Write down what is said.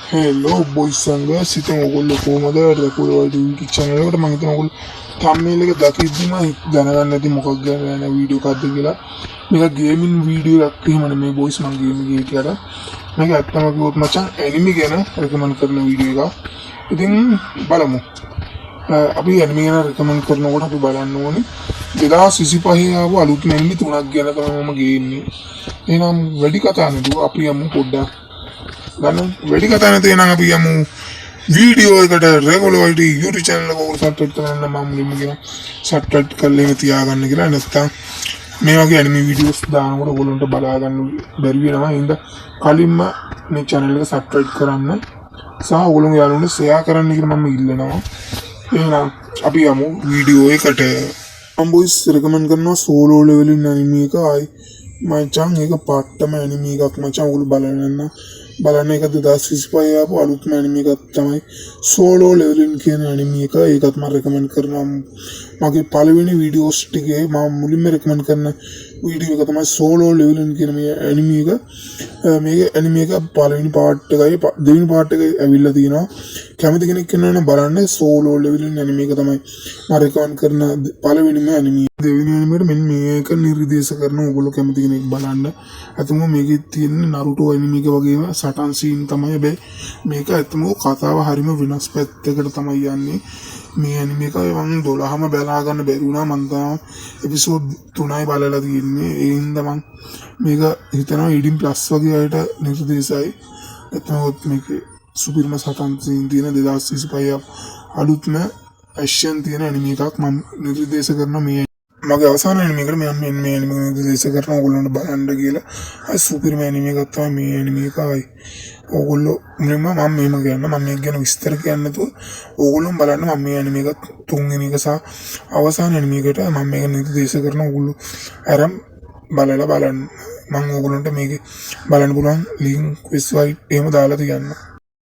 Hello boys and girls, ඉතින් ඔයගොල්ලෝ කොහමද රෙකෝඩ් වලට YouTube channel එකට මම හිතනවා ඔයගොල්ලෝ thumbnail එක දකිද්දිම දැනගන්න ඇති මොකක් ගැන යන වීඩියෝ එකක්ද කියලා. මේක ගේමින් වීඩියෝ එකක් එහෙම නෙමෙයි boys මම ගේම් එකේ හිටියට. මේක ඇත්තම කිව්වොත් මචං anime ගැන recommend කරන වීඩියෝ එකක්. ඉතින් බලමු. අපි anime ගැන recommend කරනකොට අපි බලන්න ඕනේ 2025 ආව අලුත් anime තුනක් ගැන තමයි මම ගේන්නේ. එහෙනම් වැඩි කතා නැතුව අපි යමු පොඩ්ඩක් ගන්න වැඩි කතා නැතුව එනං අපි යමු වීඩියෝ එකට රෙගුලර් වලට YouTube channel එක ඔයගොල්ලෝ subscribe කරන්න මම මුලින්ම කියනවා subscribe කරලා එහෙම තියාගන්න කියලා නැත්නම් මේ වගේ anime videos දානකොට ඔයගොල්ලන්ට බලා ගන්න බැරි වෙනවා එහෙනම් කලින්ම මේ channel එක subscribe කරන්න සහ ඔයගොල්ලෝගේ යාළුවන්ට share කරන්න කියලා මම ඉල්ලනවා එහෙනම් අපි යමු වීඩියෝ එකට මම boys recommend කරනවා solo leveling anime එක ආයි මචං ඒක පාටම anime එකක් මචං ඔයගොල්ලෝ බලන්න එක 2025 ආපු අලුත්ම anime එකක් තමයි solo leveling කියන anime එක. ඒකත් මම recommend කරනවා. මගේ පළවෙනි videos ටිකේ මම මුලින්ම recommend කරන වීඩියෝ එක තමයි solo leveling කියන මේ anime එක. මේක anime එක පළවෙනි part එකයි දෙවෙනි part එකයි ඇවිල්ලා තියෙනවා. කැමති කෙනෙක් ඉන්නවනම් බලන්න solo leveling anime එක තමයි මම recommend කරන පළවෙනිම anime. දෙවෙනි anime එකට මෙන්න මේක නිර්දේශ කරන ඕගොල්ලෝ කැමති කෙනෙක් බලන්න. අතම මේකේ තියෙන Naruto anime එක වගේම සටන් සීන් තමයි. හැබැයි මේක ඇත්තම කතාව හරිම වෙනස් පැත්තකට තමයි යන්නේ. මේ anime එක මම 12ම බලා ගන්න බැරි වුණා. මම තාම එපිසෝඩ් 3යි බලලා තියෙන්නේ. ඒ හින්දා මම මේක හිතනවා 18+ වගේ අයට නිර්දේශයි. ඇත්තම මේකේ සුපිරිම සටන් සීන් තියෙන 2025 අලුත්ම ඇක්ෂන් තියෙන anime එකක් මම නිර්දේශ කරන මේ මගේ අවසාන anime එකට මම මේ anime එක නිර්දේශ කරන ඕගොල්ලන්ට බලන්න කියලා. අය සුපිරිම anime එකක් තමයි මේ anime එක. ආයි ඕගොල්ලෝ මුලින්ම මම මේක ගැන විස්තර කියන්නේ නැතුව ඕගොල්ලෝ බලන්න මම මේ anime එක තුන්වෙනි එක සහ අවසාන anime එකට මම මේක නිර්දේශ කරන ඕගොල්ලෝ අරන් බලලා බලන්න. මම ඕගොල්ලන්ට මේක බලන්න පුළුවන් link website එහෙම දාලා තියන්න.